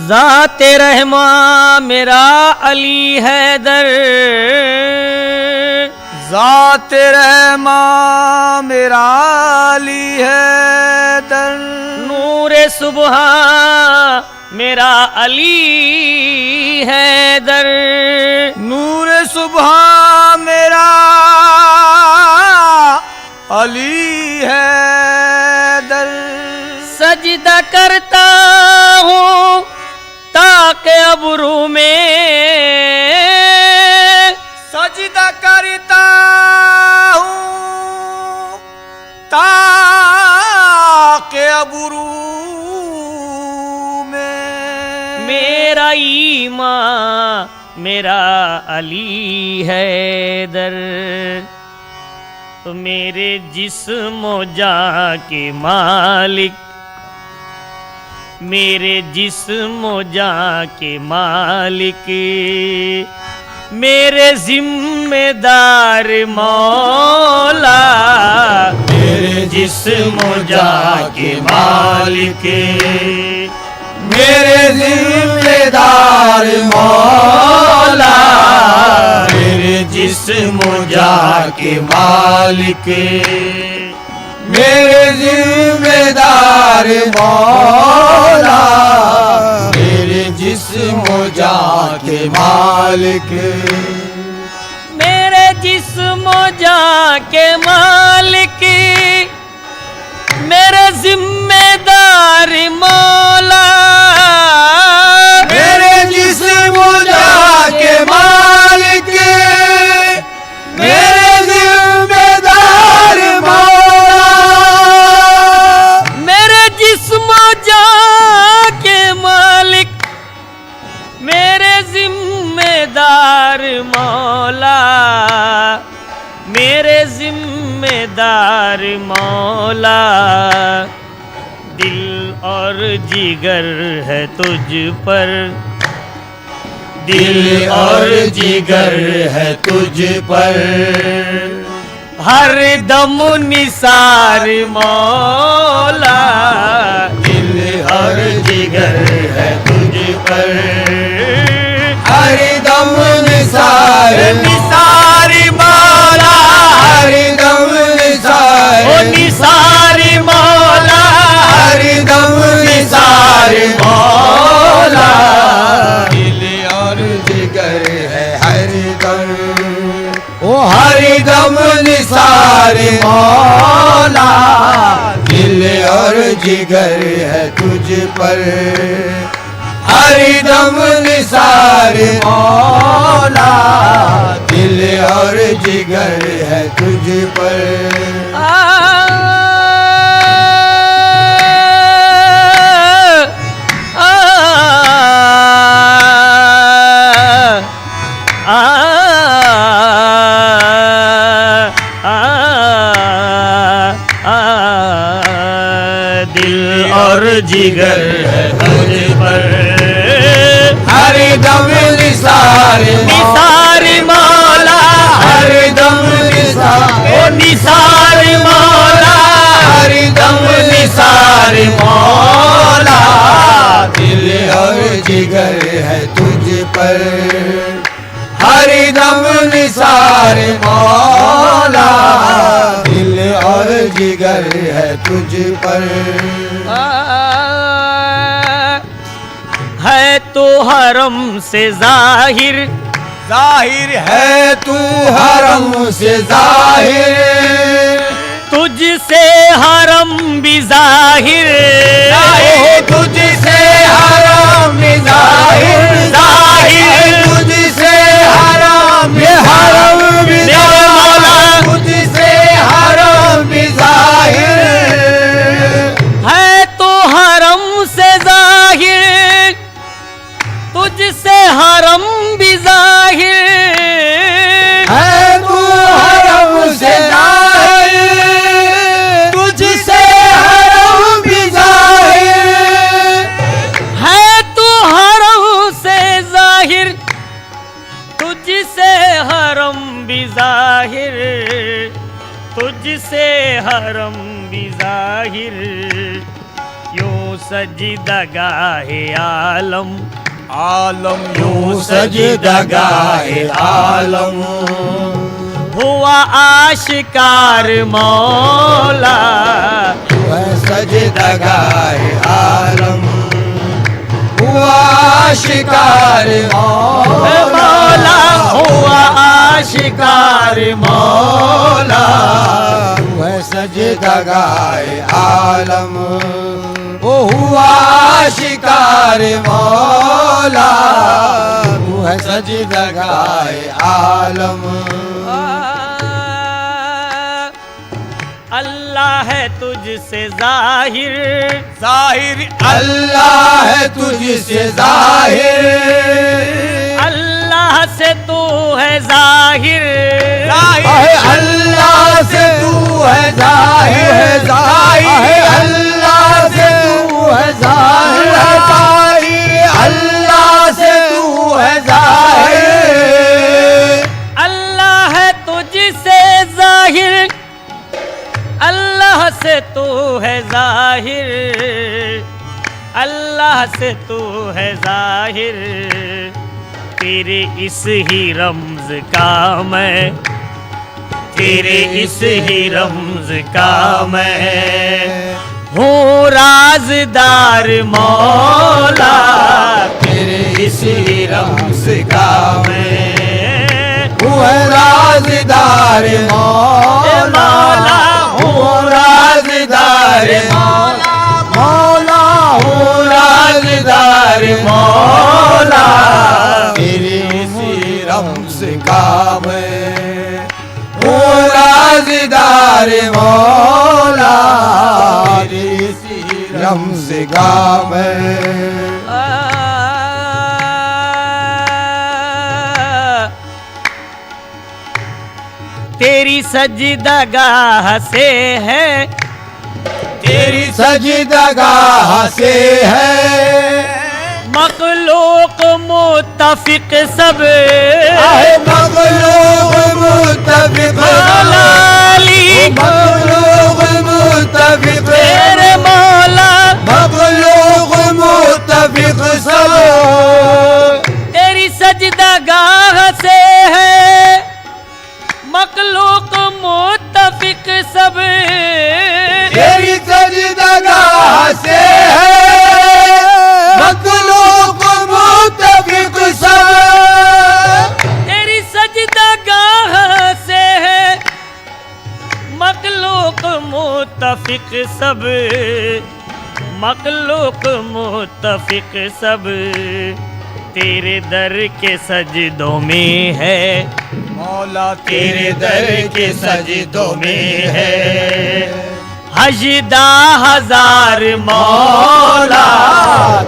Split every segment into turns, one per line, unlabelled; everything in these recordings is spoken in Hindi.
ज़ाते रहमा मेरा अली हैदर,
ज़ाते रहमा मेरा अली हैदर,
नूरे सुबह मेरा अली हैदर,
नूरे सुबह मेरा अली हैदर,
सजदा करता हूँ ताके अबरू में,
सजदा करता हूँ ताके अबरू में,
मेरा ईमान मेरा अली हैदर, तो मेरे जिस्म जान के मालिक, मेरे जिस्म जान के मालिक, मेरे जिम्मेदार मौला,
मेरे जिस्म जान के मालिक, मेरे जिम्मेदार मौला, मेरे जिस्म जान के मालिक, मेरे जिम्मेदार मौला, मेरे जिस्म जान के मालिक,
मेरे जिस्म जान के मालिक, मेरे जिम्मेदार मौला,
मेरे जिस्म जान के मालिक, मेरे जिम्मेदार मौला,
मेरे जिस्म जान के मालिक, मेरे जिम्मेदार मौला, मेरे जिम्मेदार मौला, दिल और जिगर है तुझ पर,
दिल और जिगर है तुझ पर,
हर दम निसार मौला,
दिल और जिगर है तुझ पर, हर दम निसार
निसार मौला,
हर दम निसार
ओ निसार मौला,
हर दम निसार मौला, दिल और जिगर है हर दम, ओ हर दम निसार मौला, दिल और जिगर है तुझ पर, हर दम निसार मौला, दिल और जिगर है तुझ पर।
दिल और जिगर है तुझ पर,
हर दम निसार
निसार मौला,
हर दम निसार
ओ निसार मौला,
हर दम निसार मौला, दिल और जिगर है तुझ पर, हर दम निसार मौला, दिल और जिगर है तुझ पर।
है तो हरम से जाहिर,
जाहिर है तू हरम से जाहिर,
तुझसे हरम भी जाहिर,
तुझसे हरम भी जाहिर,
जाहिर
तुझसे हरम भी जाहिर,
मेरे मौला,
तुझसे हरम
जाहिर, तुझसे हरम भी जाहिर, यूं सजदगाहे आलम,
आलम यूं सजदगाहे आलम,
हुआ आशिकार मौला,
वह सजदगाहे आलम, हुआ आशिकार
मौला, हुआ आशिकार मौला,
वह सजदगाहे आलम, वो हुआ आशिकार मौला, वह सजदगाहे आलम।
अल्लाह है तुझसे जाहिर,
जाहिर अल्लाह है तुझसे जाहिर,
अल्लाह से तू है जाहिर,
अल्लाह से तू है जाहिर, जाहिर अल्लाह से तू है जाहिर, अल्लाह से तू है जाहिर,
अल्लाह है तुझसे जाहिर, अल्लाह से तू है जाहिर, अल्लाह से तू है जाहिर, तेरे इस ही रम्ज का मैं, तेरे इस ही रम्ज का मैं हूँ राज़दार मौला,
तेरे इस ही रम्ज का
मैं
हूँ राज़दार मौला, हूँ राज़दार मौला, मौला हूँ राज़दार मौला, तेरे इसी रम्ज़ का मैं हूँ राज़दार मौला, तेरे इसी रम्ज़ का मैं।
तेरी सजदगाह से है,
तेरी सजदगाह से है
मखलूक मुत्तफिक सब,
मखलूक मुत्तफिक
लाली,
मखलूक मुत्तफिक
तेरे मौला,
मखलूक मुत्तफिक सब,
तेरी सजदगाह से है मखलूक मुत्तफिक सब,
तेरी सजदगाह से है मखलूक मुत्तफिक सब,
तेरी सजदगाह से है मखलूक मुत्तफिक सब, मखलूक मुत्तफिक सब, तेरे दर के सजदों में है
मौला, तेरे दर के सजदों में है
हजदा हजार मौला,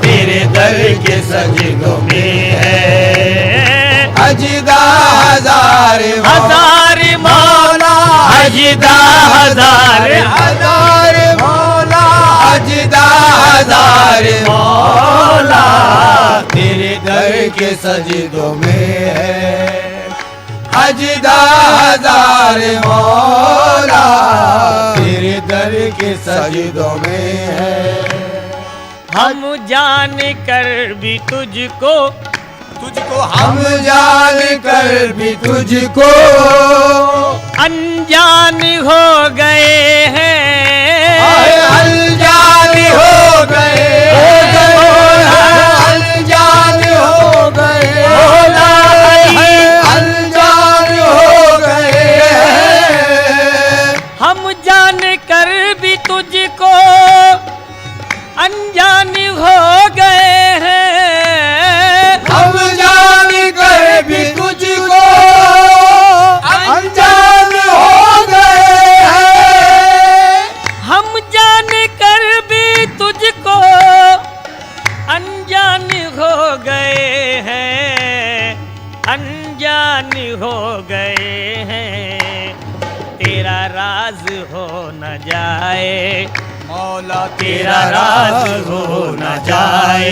तेरे दर के सजदों में है हजदा हजार
हजार मौला, हजदा हजार,
हजार मौला, हजदा हजार मौला, तेरे दर के सजदों में है हजदा हजार मौला, तेरे दर के सजदों में है।
हम जान कर भी तुझको,
तुझको हम जान कर भी तुझको
अनजान हो गए हैं,
अनजान हो गए, अनजान हो गए, अनजान हो गए,
हम जान कर भी तुझको अनजान हो गए हैं,
हम जान कर भी तुझको अनजान हो गए हैं,
हम जान कर भी तुझको अनजान हो गए हैं, अनजान हो गए हैं, तेरा राज हो न जाए
मौला
तेरा राज हो न जाए,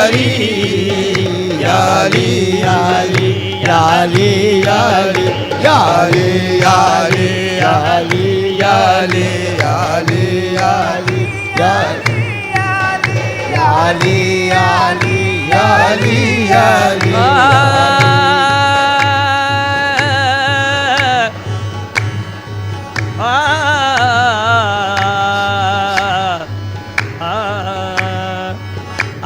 याली याली याली याली याली याली याली याली याली याली याली याली याली याली याली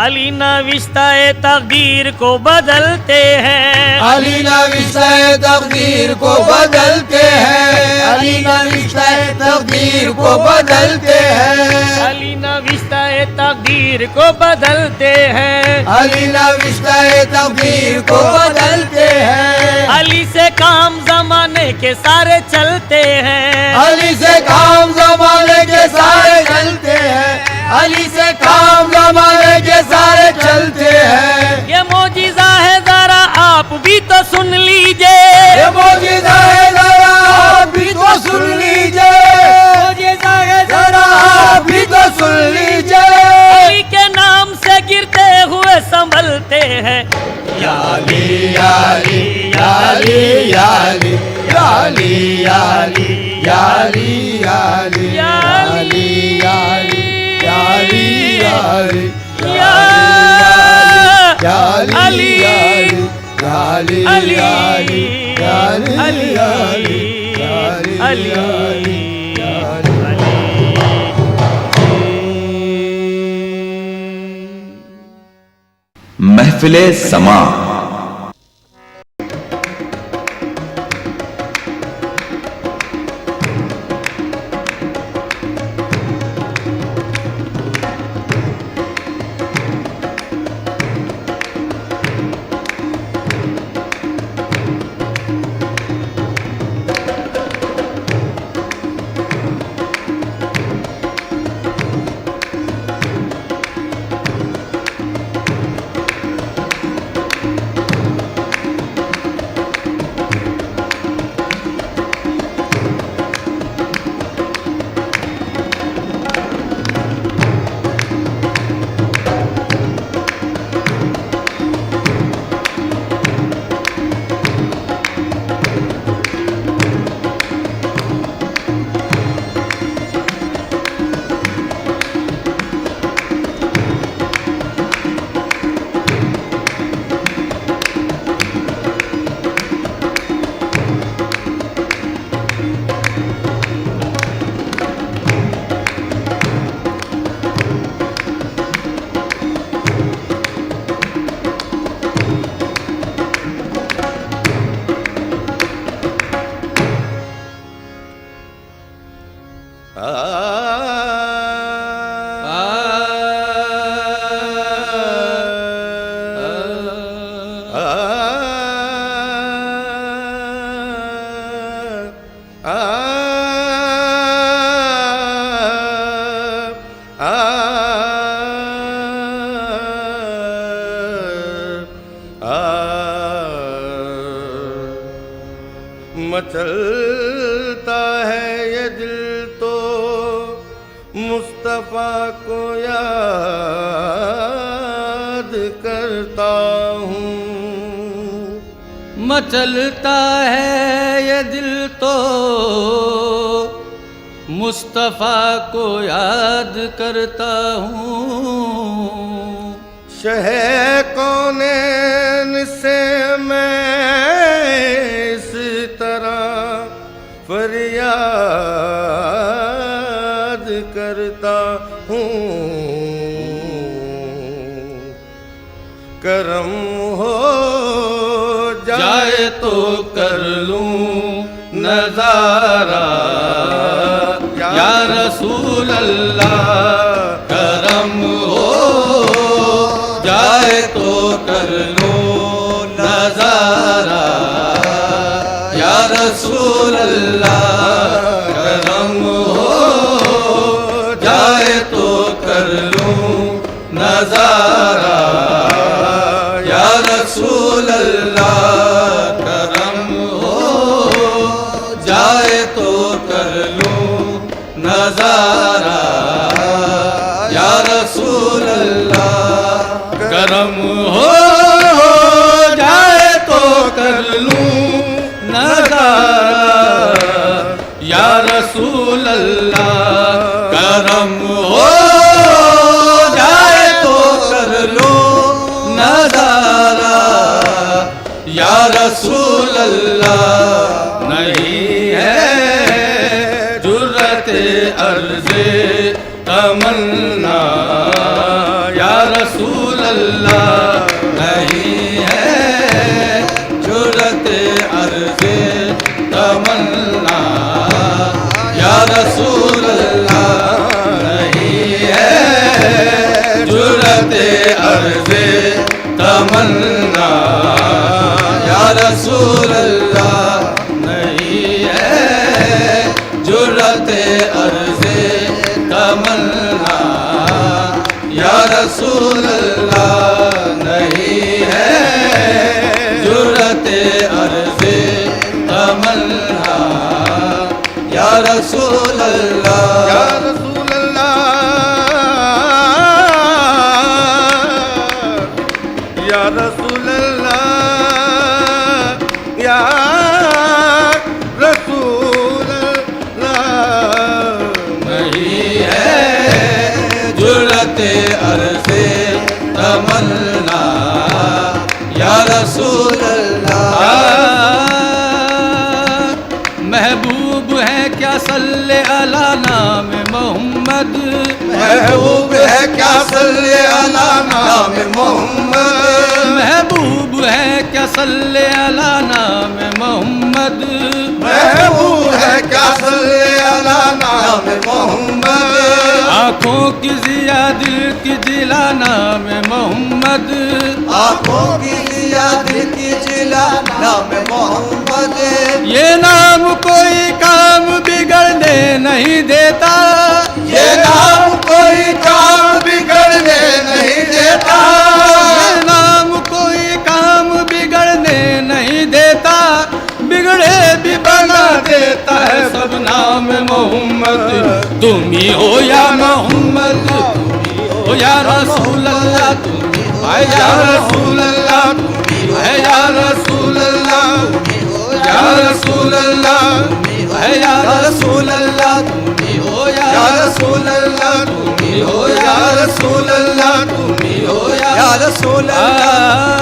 अली नविश्ता-ए तकदीर को बदलते हैं,
अली नविश्ता-ए तकदीर को बदलते हैं, अली नविश्ता-ए तकदीर को बदलते हैं,
अली नविश्ता-ए तकदीर को बदलते हैं,
अली नविश्ता-ए तकदीर को बदलते हैं,
अली से काम जमाने के सारे चलते हैं,
अली से काम जमाने के सारे चलते हैं, अली से काम जमाने के सारे चलते हैं।
ये मौजिज़ा है जरा आप भी तो सुन लीजिए,
ये मौजिज़ा है जरा आप भी तो सुन लीजिए, मौजिज़ा है जरा आप भी तो सुन लीजिए।
अली के नाम से गिरते हुए संभलते हैं,
याली याली याली याली याली याली याली याली याली याली याली याली
अली
याली
अली
याली
अली अली
महफिले समा।
मचलता है ये दिल तो मुस्तफा को याद करता हूँ।
मचलता है ये दिल तो मुस्तफा को याद करता हूँ।
शहे कौनैन से मैं इस तरह फरियाद करता हूँ। करम हो जाए तो कर लूं नजारा या रसूल अल्लाह। करम हो जाए तो कर लूं नजारा या रसूल अल्लाह। करम हो जाए तो कर लूं नजारा या रसूल अल्लाह। करम हो जाए तो कर लूं नजारा या रसूल अल्लाह। करम
या रसूल अल्लाह करम हो जाए तो कर लो नजारा या रसूल अल्लाह नहीं है जुर्रते अर्ज़े तमन्ना या रसूल अल्लाह नहीं है जुर्रते अर्ज़े तमन्ना या रसूल अल्लाह नहीं है जुर्रते अर्ज़े तमन्ना या रसूल अल्लाह नहीं है जुर्रते अर्ज़े तमन्ना या रसूल अल्लाह नहीं है जुर्रते अर्ज़े तमन्ना या रसूल अल्लाह
या रसूल अल्लाह या रसूल अल्लाह या रसूल अल्लाह
नहीं है जुर्रते अर्ज़े तमन्ना या रसूल अल्लाह महबूब है क्या सल्ले अला नाम मोहम्मद
महबूब है क्या सल्ले अला नाम मोहम्मद
महबूब है क्या सल्ले अला नाम मोहम्मद
महबूब है क्या सल्ले अला नाम मोहम्मद
आँखों की जिया दिल की जिला नाम मोहम्मद
आँखों की जिया दिल की जिला नाम मोहम्मद
ये नाम कोई काम बिगड़ने नहीं देता
ये नाम कोई काम बिगड़ने नहीं देता
ये नाम कोई काम बिगड़ने नहीं देता बिगड़े भी बना देता है सब नाम मोहम्मद तुम ही हो या मोहम्मद तुम ही हो या रसूल अल्लाह तुम ही हो या रसूल अल्लाह तुम ही हो या रसूल अल्लाह या रसूल अल्लाह है या रसूल अल्लाह तुम ही हो या रसूल अल्लाह तुम ही हो या रसूल अल्लाह तुम ही हो या रसूल अल्लाह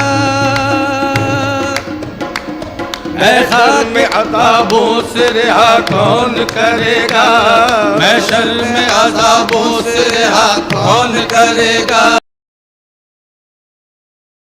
खाक में अज़ाबों से रिहा कौन करेगा महशर में अज़ाबों से रिहा कौन करेगा